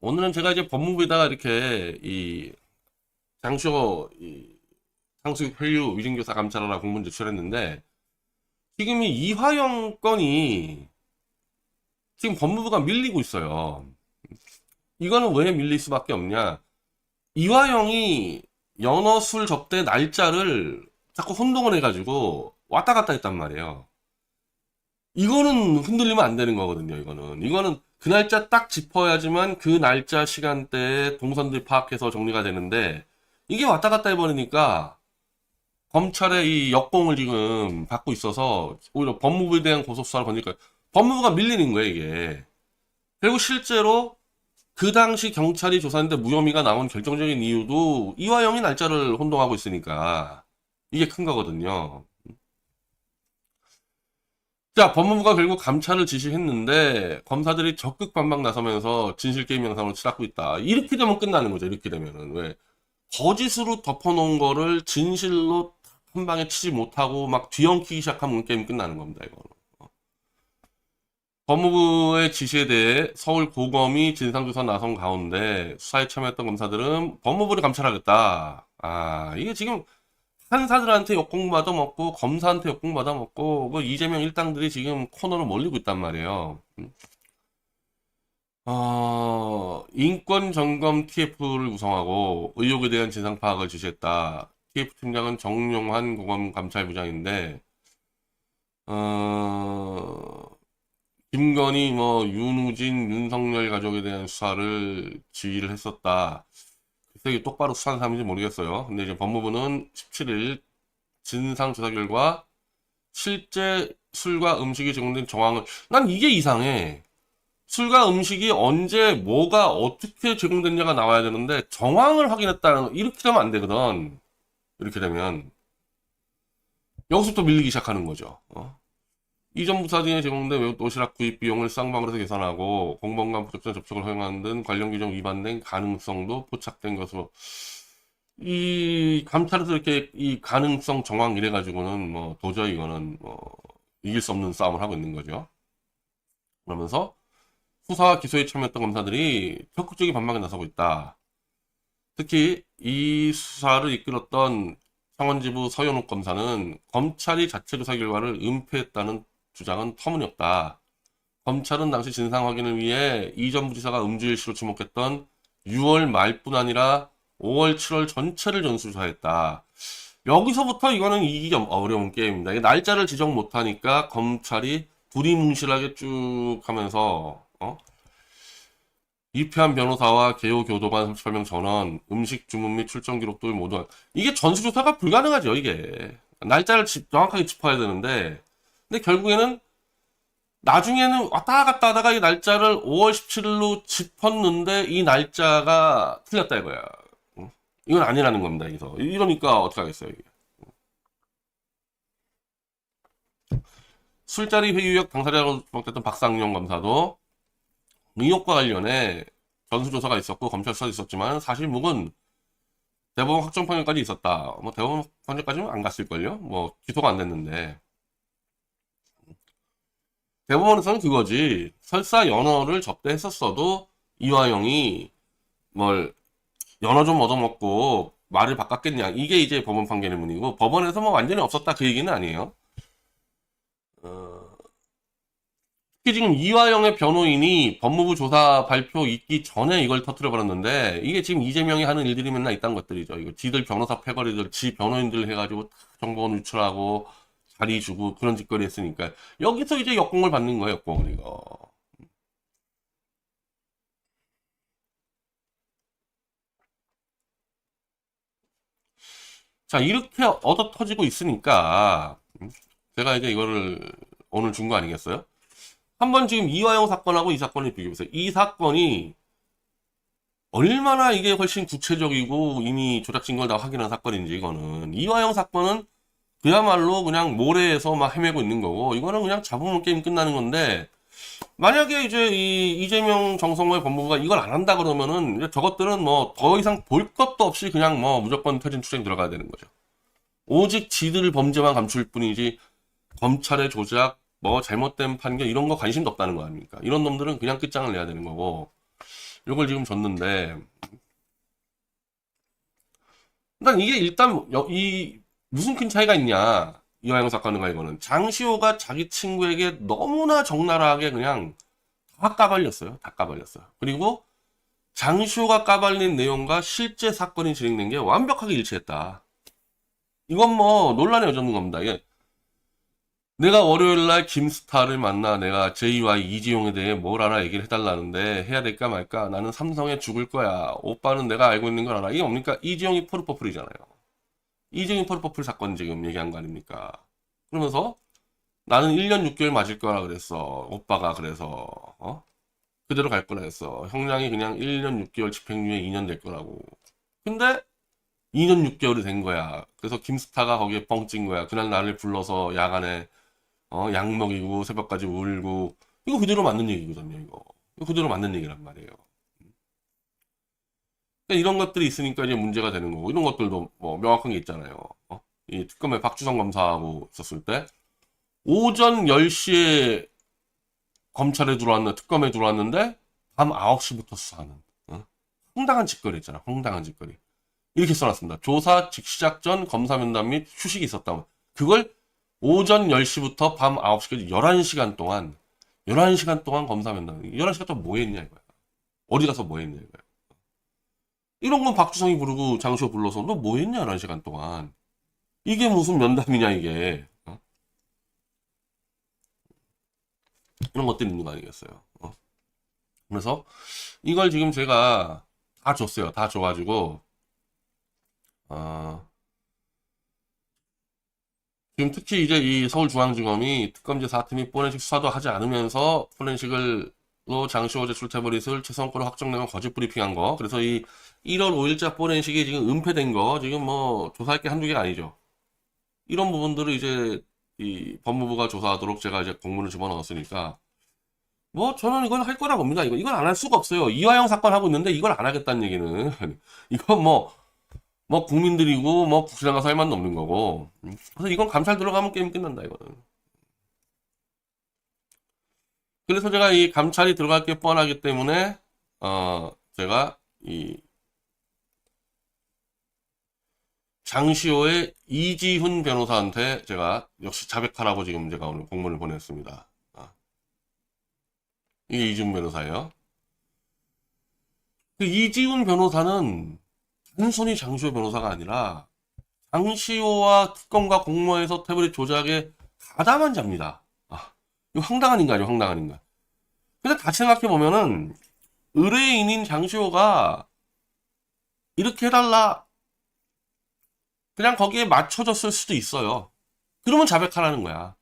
오늘은 제가 이제 법무부에다가 이렇게 이 장시호 상습 횡령 위증교사 감찰하라 공문 제출했는데 지금 이 이화영 건이 지금 법무부가 밀리고 있어요. 이거는 왜 밀릴 수밖에 없냐? 이화영이 연어술 접대 날짜를 자꾸 혼동을 해가지고 왔다 갔다 했단 말이에요. 이거는 흔들리면 안 되는 거거든요. 이거는 그 날짜 딱 짚어야지만 그 날짜 시간대에 동선들 파악해서 정리가 되는데 이게 왔다 갔다 해버리니까 검찰의 이 역공을 지금 받고 있어서 오히려 법무부에 대한 고소수사를 벌니까 법무부가 밀리는 거예요, 이게. 그리고 실제로 그 당시 경찰이 조사했는데 무혐의가 나온 결정적인 이유도 이화영이 날짜를 혼동하고 있으니까 이게 큰 거거든요. 자, 법무부가 결국 감찰을 지시했는데 검사들이 적극 반박 나서면서 진실게임 영상으로 치닫고 있다. 이렇게 되면 끝나는 거죠. 이렇게 되면은. 왜? 거짓으로 덮어놓은 거를 진실로 한 방에 치지 못하고 막 뒤엉키기 시작하면 게임 끝나는 겁니다. 이거는. 법무부의 지시에 대해 서울고검이 진상조사 나선 가운데 수사에 참여했던 검사들은 법무부를 감찰하겠다. 아, 이게 지금 판사들한테 역공 받아먹고 검사한테 역공 받아먹고 뭐 이재명 일당들이 지금 코너로 몰리고 있단 말이에요. 인권점검 TF를 구성하고 의혹에 대한 진상 파악을 지시했다. TF 팀장은 정용환 고검 감찰부장인데 김건희 뭐 윤우진 윤석열 가족에 대한 수사를 지휘를 했었다. 글쎄 이게 똑바로 수사한 사람인지 모르겠어요. 근데 이제 법무부는 17일 진상조사 결과 실제 술과 음식이 제공된 정황을 난 이게 이상해. 술과 음식이 언제 뭐가 어떻게 제공됐냐가 나와야 되는데 정황을 확인했다는 이렇게 되면 안 되거든. 이렇게 되면 여기서부터 밀리기 시작하는 거죠. 이전 부사 등에 제공된 외국 도시락 구입 비용을 쌍방으로 해서 계산하고 공범간 부적절 접촉을 허용하는 등 관련 규정 위반된 가능성도 포착된 것으로 이 감찰에서 이렇게 이 가능성 정황 이래 가지고는 뭐 도저히 이거는 뭐 이길 수 없는 싸움을 하고 있는 거죠. 그러면서 수사와 기소에 참여했던 검사들이 적극적인 반박에 나서고 있다. 특히 이 수사를 이끌었던 창원지부 서현욱 검사는 검찰이 자체 조사 결과를 은폐했다는 주장은 터무니없다. 검찰은 당시 진상 확인을 위해 이전 부지사가 음주일시로 지목했던 6월 말뿐 아니라 5월, 7월 전체를 전수조사했다. 여기서부터 이거는 이기기 어려운 게임입니다. 날짜를 지정 못하니까 검찰이 두리뭉실하게 쭉 하면서 입회한 변호사와 개요 교도관 38명 전원, 음식 주문 및 출정 기록들 모두 이게 전수조사가 불가능하죠. 이게 날짜를 정확하게 짚어야 되는데 근데 결국에는 나중에는 왔다 갔다 하다가 이 날짜를 5월 17일로 짚었는데 이 날짜가 틀렸다 이거야. 이건 아니라는 겁니다. 여기서 이러니까 어떻게 하겠어요 이게. 술자리 회유역 당사자로 지목됐던 박상용 검사도 의혹과 관련해 전수조사가 있었고 검찰 수사도 있었지만 사실 묵은 대법원 확정 판결까지 있었다. 뭐 대법원 판결까지는 안 갔을걸요. 뭐 기소가 안 됐는데 대법원에서는 그거지. 설사 연어를 접대했었어도 이화영이 뭘 연어 좀 얻어먹고 말을 바꿨겠냐. 이게 이제 법원 판결문이고 법원에서 뭐 완전히 없었다 그 얘기는 아니에요. 특히 지금 이화영의 변호인이 법무부 조사 발표 있기 전에 이걸 터뜨려버렸는데 이게 지금 이재명이 하는 일들이 맨날 있단 것들이죠. 이거 지들 변호사 패거리들, 지 변호인들 해가지고 정보 유출하고 자리 주고 그런 짓거리 했으니까 여기서 이제 역공을 받는 거예요. 역공을 이거. 자 이렇게 얻어 터지고 있으니까 제가 이제 이거를 오늘 준 거 아니겠어요? 한번 지금 이화영 사건하고 이 사건을 비교해보세요. 이 사건이 얼마나 이게 훨씬 구체적이고 이미 조작 증거를 다 확인한 사건인지 이거는 이화영 사건은 그야말로 그냥 모래에서 막 헤매고 있는 거고 이거는 그냥 잡으면 게임 끝나는 건데 만약에 이제 이 이재명 정성호의 법무부가 이걸 안 한다 그러면은 이제 저것들은 뭐 더 이상 볼 것도 없이 그냥 뭐 무조건 퇴진 투쟁 들어가야 되는 거죠. 오직 지들 범죄만 감출 뿐이지 검찰의 조작 뭐 잘못된 판결 이런 거 관심도 없다는 거 아닙니까? 이런 놈들은 그냥 끝장을 내야 되는 거고 요걸 지금 줬는데, 난 이게 일단, 무슨 큰 차이가 있냐. 이화영 사건과 이거는. 장시호가 자기 친구에게 너무나 적나라하게 그냥 다 까발렸어요. 다 까발렸어요. 그리고 장시호가 까발린 내용과 실제 사건이 진행된 게 완벽하게 일치했다. 이건 뭐 논란의 여지없는 겁니다. 이게 내가 월요일날 김스타를 만나 내가 제이와 이지용에 대해 뭘 알아 얘기를 해달라는데 해야 될까 말까? 나는 삼성에 죽을 거야. 오빠는 내가 알고 있는 걸 알아. 이게 뭡니까? 이지용이 포르퍼플이잖아요. 이지용이 포르퍼플 사건 지금 얘기한 거 아닙니까? 그러면서 나는 1년 6개월 맞을 거라 그랬어. 오빠가 그래서 그대로 갈 거라 했어. 형량이 그냥 1년 6개월 집행유예 2년 될 거라고. 근데 2년 6개월이 된 거야. 그래서 김스타가 거기에 뻥찐 거야. 그날 나를 불러서 야간에 약 먹이고 새벽까지 울고. 이거 그대로 맞는 얘기거든요. 이거 그대로 맞는 얘기란 말이에요. 그러니까 이런 것들이 있으니까 이제 문제가 되는 거고, 이런 것들도 뭐 명확한 게 있잖아요. 이 특검에 박주성 검사하고 있었을 때 오전 10시에 검찰에 들어왔는 특검에 들어왔는데 밤 9시부터 수사하는 황당한 짓거리 있잖아. 황당한 짓거리. 이렇게 써놨습니다. 조사 시작 전 검사 면담 및 휴식이 있었다. 그걸 오전 10시부터 밤 9시까지 11시간 동안 11시간 동안 검사 면담. 11시간 동안 뭐 했냐 이거야. 어디 가서 뭐 했냐 이거야. 이런 건 박주성이 부르고 장시호 불러서 너 뭐 했냐 11시간 동안. 이게 무슨 면담이냐 이게. 이런 것들이 있는 거 아니겠어요. 그래서 이걸 지금 제가 다 줬어요. 다 줘가지고 지금 특히 이제 이 서울중앙지검이 특검제 4팀이 포렌식 수사도 하지 않으면서 포렌식을 장시호 제출 태블릿을 최선권으로 확정되면 거짓 브리핑한 거. 그래서 이 1월 5일자 포렌식이 지금 은폐된 거 지금 뭐 조사할 게 한두 개가 아니죠. 이런 부분들을 이제 이 법무부가 조사하도록 제가 이제 공문을 집어넣었으니까 뭐 저는 이걸 할 거라 봅니다. 이건 안 할 수가 없어요. 이화영 사건 하고 있는데 이걸 안 하겠다는 얘기는 이건 뭐 국민들이고 뭐 국시장 가서 할 만도 없는 거고. 그래서 이건 감찰 들어가면 게임 끝난다 이거는. 그래서 제가 이 감찰이 들어갈 게 뻔하기 때문에 제가 이 장시호의 이지훈 변호사한테 제가 역시 자백하라고 지금 제가 오늘 공문을 보냈습니다. 이게 이지훈 변호사예요. 그 이지훈 변호사는 단순히 장시호 변호사가 아니라 장시호와 특검과 공모해서 태블릿 조작에 가담한 자입니다. 이거 황당한 인간이죠, 황당한 인간. 근데 다시 생각해보면은 의뢰인인 장시호가 이렇게 해달라 그냥 거기에 맞춰졌을 수도 있어요. 그러면 자백하라는 거야.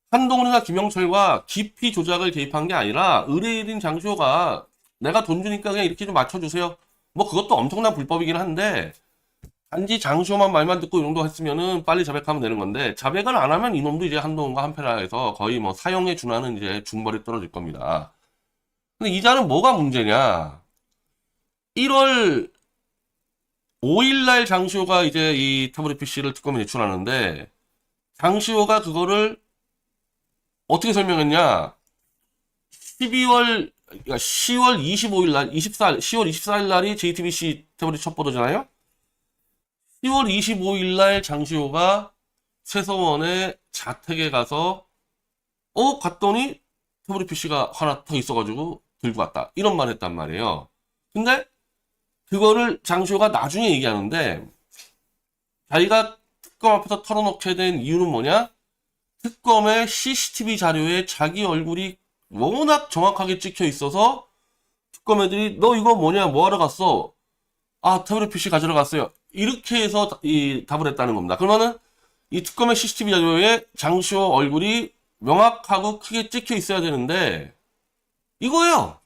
한동훈이나 김영철과 깊이 조작을 개입한 게 아니라 의뢰인인 장시호가 내가 돈 주니까 그냥 이렇게 좀 맞춰주세요. 뭐 그것도 엄청난 불법이긴 한데 단지 장시호만 말만 듣고 이 정도 했으면은 빨리 자백하면 되는 건데 자백을 안 하면 이놈도 이제 한동훈과 한패라해서 거의 뭐 사형에 준하는 이제 중벌이 떨어질 겁니다. 근데 이자는 뭐가 문제냐? 1월 5일날 장시호가 이제 이 태블릿 PC를 특검에 제출하는데 장시호가 그거를 어떻게 설명했냐? 10월 25일 날, 10월 24일 날이 JTBC 태블릿 첫 보도잖아요? 10월 25일 날 장시호가 최서원의 자택에 가서, 갔더니 태블릿 PC가 하나 더 있어가지고 들고 왔다. 이런 말 했단 말이에요. 근데 그거를 장시호가 나중에 얘기하는데, 자기가 특검 앞에서 털어놓게 된 이유는 뭐냐? 특검의 CCTV 자료에 자기 얼굴이 워낙 정확하게 찍혀 있어서 특검 애들이 너 이거 뭐냐 뭐 하러 갔어? 태블릿 PC 가지러 갔어요. 이렇게 해서 이 답을 했다는 겁니다. 그러면은 이 특검의 CCTV 자료에 장시호 얼굴이 명확하고 크게 찍혀 있어야 되는데 이거예요.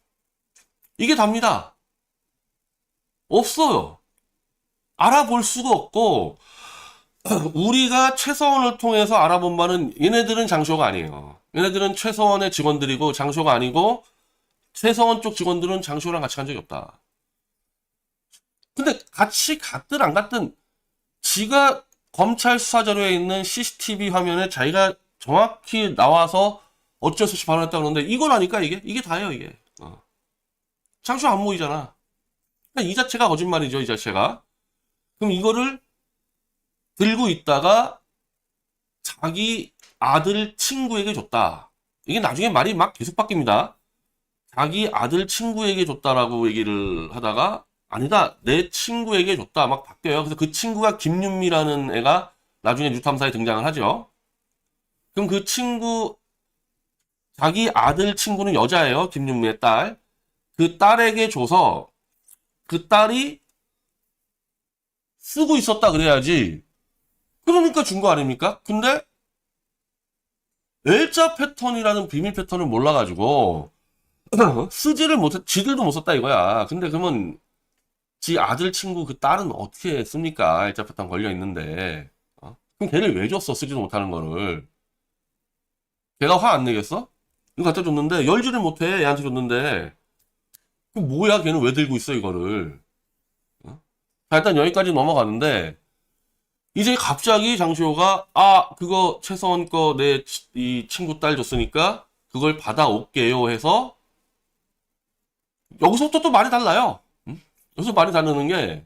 이게 답니다. 없어요. 알아볼 수가 없고 우리가 최서원을 통해서 알아본 바는 얘네들은 장시호가 아니에요. 얘네들은 최서원의 직원들이고 장시호가 아니고 최서원 쪽 직원들은 장시호랑 같이 간 적이 없다. 근데 같이 갔든 안 갔든 지가 검찰 수사 자료에 있는 CCTV 화면에 자기가 정확히 나와서 어쩔 수 없이 발언했다고 그러는데 이걸 하니까 이게 다예요 이게. 장시호 안 모이잖아. 그러니까 이 자체가 거짓말이죠, 이 자체가. 그럼 이거를 들고 있다가 자기 아들 친구에게 줬다. 이게 나중에 말이 막 계속 바뀝니다. 자기 아들 친구에게 줬다라고 얘기를 하다가 아니다, 내 친구에게 줬다. 막 바뀌어요. 그래서 그 친구가 김윤미라는 애가 나중에 뉴탐사에 등장을 하죠. 그럼 그 친구, 자기 아들 친구는 여자예요. 김윤미의 딸. 그 딸에게 줘서 그 딸이 쓰고 있었다 그래야지. 그러니까 준 거 아닙니까? 근데 L자 패턴이라는 비밀 패턴을 몰라가지고 쓰지를 못했, 지들도 못 썼다 이거야. 근데 그러면 지 아들 친구 그 딸은 어떻게 씁니까? L자 패턴 걸려 있는데. 그럼 걔를 왜 줬어? 쓰지도 못하는 거를. 걔가 화 안 내겠어? 이거 갖다 줬는데 열지를 못해. 얘한테 줬는데. 그럼 뭐야? 걔는 왜 들고 있어 이거를? 자, 일단 여기까지 넘어가는데 이제 갑자기 장시호가 그거 최서원 거 내 이 친구 딸 줬으니까 그걸 받아올게요 해서 여기서부터 또 말이 달라요. 여기서 말이 다르는 게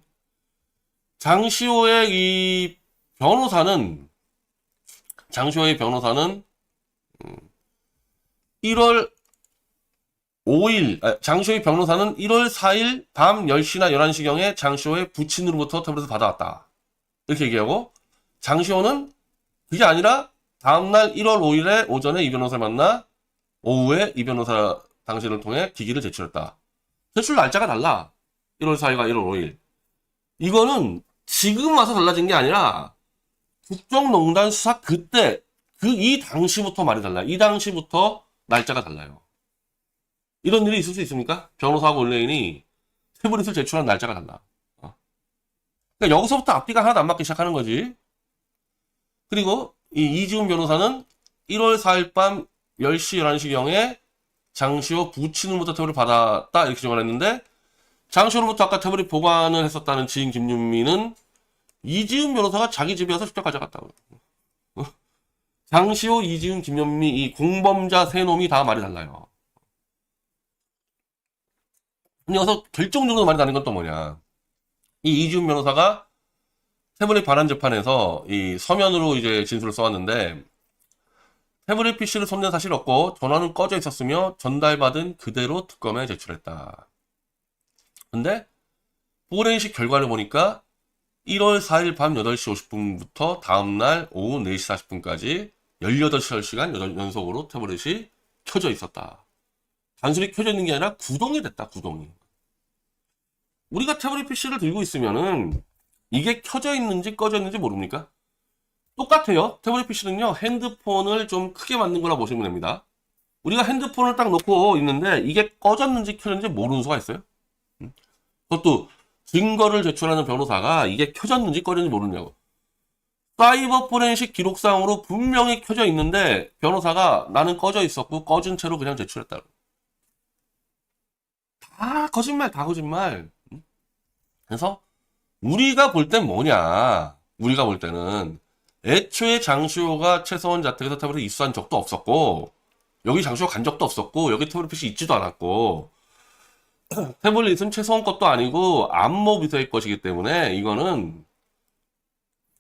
장시호의 이 변호사는 1월 5일, 장시호의 변호사는 1월 4일 밤 10시나 11시경에 장시호의 부친으로부터 태블릿을 받아왔다. 이렇게 얘기하고 장시호는 그게 아니라 다음날 1월 5일에 오전에 이 변호사를 만나 오후에 이 변호사 당신을 통해 기기를 제출했다. 제출 날짜가 달라. 1월 4일과 1월 5일. 이거는 지금 와서 달라진 게 아니라 국정농단 수사 그때 이 당시부터 말이 달라요. 이 당시부터 날짜가 달라요. 이런 일이 있을 수 있습니까? 변호사하고 의뢰인이 태블릿을 제출한 날짜가 달라. 그러니까 여기서부터 앞뒤가 하나도 안 맞기 시작하는 거지. 그리고 이 이지훈 변호사는 1월 4일 밤 10시, 11시경에 장시호 부친으로부터 태블릿을 받았다 이렇게 주장을 했는데 장시호로부터 아까 태블릿 보관을 했었다는 지인 김윤미는 이지훈 변호사가 자기 집에 와서 직접 가져갔다고. 장시호, 이지훈, 김윤미 이 공범자 세 놈이 다 말이 달라요. 근데 여기서 결정적으로 말이 다른 건 또 뭐냐. 이 이지훈 변호사가 태블릿 반환 재판에서 이 서면으로 이제 진술을 써왔는데 태블릿 PC를 손댄 사실 없고 전원은 꺼져 있었으며 전달받은 그대로 특검에 제출했다. 근데 포렌식 결과를 보니까 1월 4일 밤 8시 50분부터 다음날 오후 4시 40분까지 18시간 연속으로 태블릿이 켜져 있었다. 단순히 켜져 있는 게 아니라 구동이 됐다, 구동이. 우리가 태블릿 PC를 들고 있으면은 이게 켜져 있는지 꺼져 있는지 모릅니까? 똑같아요. 태블릿 PC는요, 핸드폰을 좀 크게 만든 거라 보시면 됩니다. 우리가 핸드폰을 딱 놓고 있는데 이게 꺼졌는지 켜졌는지 모르는 수가 있어요. 그것도 증거를 제출하는 변호사가 이게 켜졌는지 꺼졌는지 모르냐고. 사이버 포렌식 기록상으로 분명히 켜져 있는데 변호사가 나는 꺼져 있었고 꺼진 채로 그냥 제출했다고. 다 거짓말, 다 거짓말. 그래서 우리가 볼 땐 뭐냐? 우리가 볼 때는 애초에 장시호가 최서원 자택에서 태블릿을 입수한 적도 없었고 여기 장시호 간 적도 없었고 여기 태블릿 PC 있지도 않았고 태블릿은 최서원 것도 아니고 안모 비서의 것이기 때문에 이거는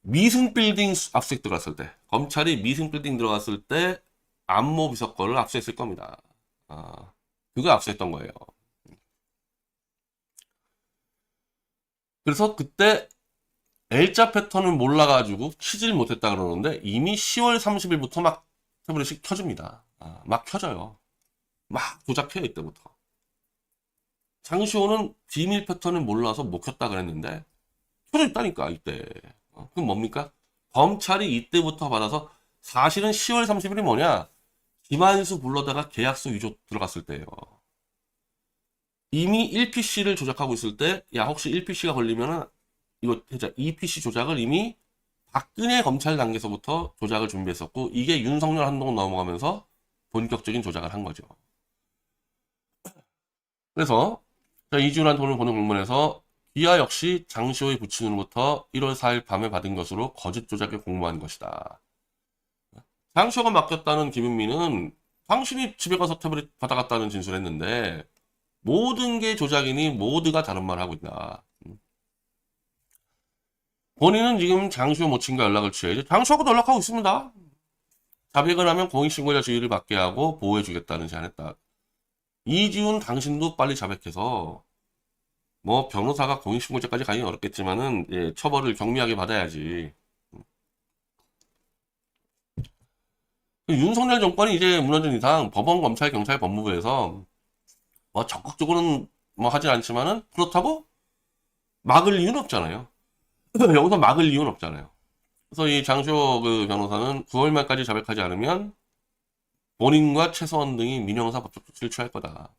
미승 빌딩 압수수색 들어갔을 때 검찰이 미승 빌딩 들어갔을 때 안모 비서 거를 압수했을 겁니다. 그거 압수했던 거예요. 그래서 그때 L자 패턴을 몰라가지고 키질 못했다 그러는데 이미 10월 30일부터 막 태블릿이 켜집니다. 막 켜져요. 막 조작해요 이때부터. 장시호는 비밀 패턴을 몰라서 못 켰다 그랬는데 켜져 있다니까 이때. 그럼 뭡니까? 검찰이 이때부터 받아서 사실은 10월 30일이 뭐냐? 김한수 불러다가 계약서 위조 들어갔을 때예요. 이미 1PC를 조작하고 있을 때, 야, 혹시 1PC가 걸리면은, 이거, 2PC 조작을 이미 박근혜 검찰 단계에서부터 조작을 준비했었고, 이게 윤석열 한동훈 넘어가면서 본격적인 조작을 한 거죠. 그래서, 이지훈한 돈을 보는 공문에서, 기아 역시 장시호의 부친으로부터 1월 4일 밤에 받은 것으로 거짓 조작에 공모한 것이다. 장시호가 맡겼다는 김은미는 당신이 집에 가서 태블릿 받아갔다는 진술을 했는데, 모든 게 조작이니 모두가 다른 말 하고 있다. 본인은 지금 장시호 모친과 연락을 취해 장시호하고 연락하고 있습니다. 자백을 하면 공익신고자 지위를 받게 하고 보호해주겠다는 제안했다. 이지훈 당신도 빨리 자백해서 뭐 변호사가 공익신고자까지 가긴 어렵겠지만은 예, 처벌을 경미하게 받아야지. 윤석열 정권이 이제 무너진 이상 법원, 검찰, 경찰, 법무부에서 뭐 적극적으로는 뭐 하지 않지만은 그렇다고 막을 이유는 없잖아요. 여기서 막을 이유는 없잖아요. 그래서 이 장시호 그 변호사는 9월 말까지 자백하지 않으면 본인과 최서원 등이 민형사 법적 조치를 취할 거다.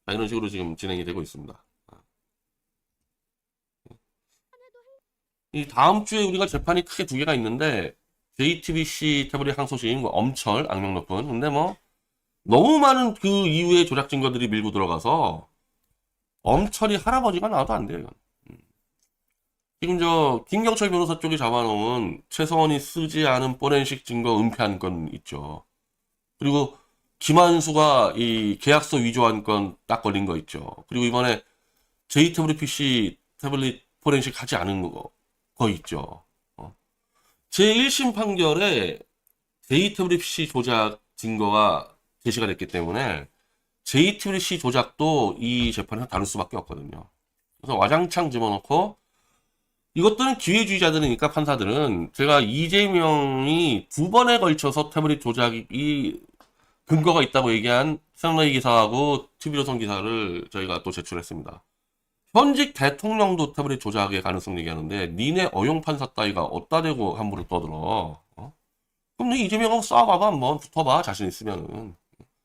자, 이런 식으로 지금 진행이 되고 있습니다. 이 다음 주에 우리가 재판이 크게 두 개가 있는데 JTBC 태블릿 항소심 엄철 악명 높은 근데 뭐 너무 많은 그 이후에 조작 증거들이 밀고 들어가서 엄철이 할아버지가 나와도 안 돼요. 이건. 지금 저 김경철 변호사 쪽이 잡아놓은 최서원이 쓰지 않은 포렌식 증거 은폐한 건 있죠. 그리고 김한수가 이 계약서 위조한 건 딱 걸린 거 있죠. 그리고 이번에 JWPC 태블릿 포렌식 하지 않은 거 있죠. 제1심 판결에 JWPC 조작 증거가 제시가 됐기 때문에 JWPC 조작도 이 재판에서 다룰 수밖에 없거든요. 그래서 와장창 집어넣고 이것들은 기회주의자들이니까 판사들은 제가 이재명이 두 번에 걸쳐서 태블릿 조작이 근거가 있다고 얘기한 생라이 기사하고 TV조선 기사를 저희가 또 제출했습니다. 현직 대통령도 태블릿 조작의 가능성 얘기하는데 니네 어용 판사 따위가 어따 대고 함부로 떠들어. 그럼 너 이재명하고 싸워봐봐 한번 붙어봐 자신 있으면은.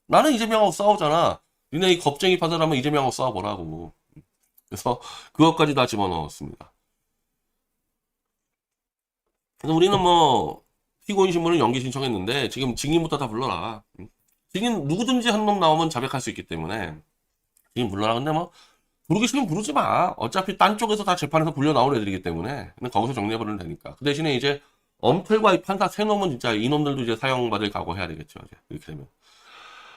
나는 이재명하고 싸우잖아. 니네 이 겁쟁이 판사라면 이재명하고 싸워보라고. 그래서 그것까지 다 집어넣었습니다. 그래서 우리는 뭐 피고인 신문을 연기 신청했는데 지금 증인부터 다 불러라. 증인 누구든지 한 놈 나오면 자백할 수 있기 때문에 증인 불러라. 근데 뭐 부르기 싫으면 부르지 마. 어차피 딴 쪽에서 다 재판에서 불려 나온 애들이기 때문에 근데 거기서 정리해버리면 되니까. 그 대신에 이제 엄털과 이 판사 세 놈은 진짜 이놈들도 이제 사형받을 각오해야 되겠죠. 이제 이렇게 되면.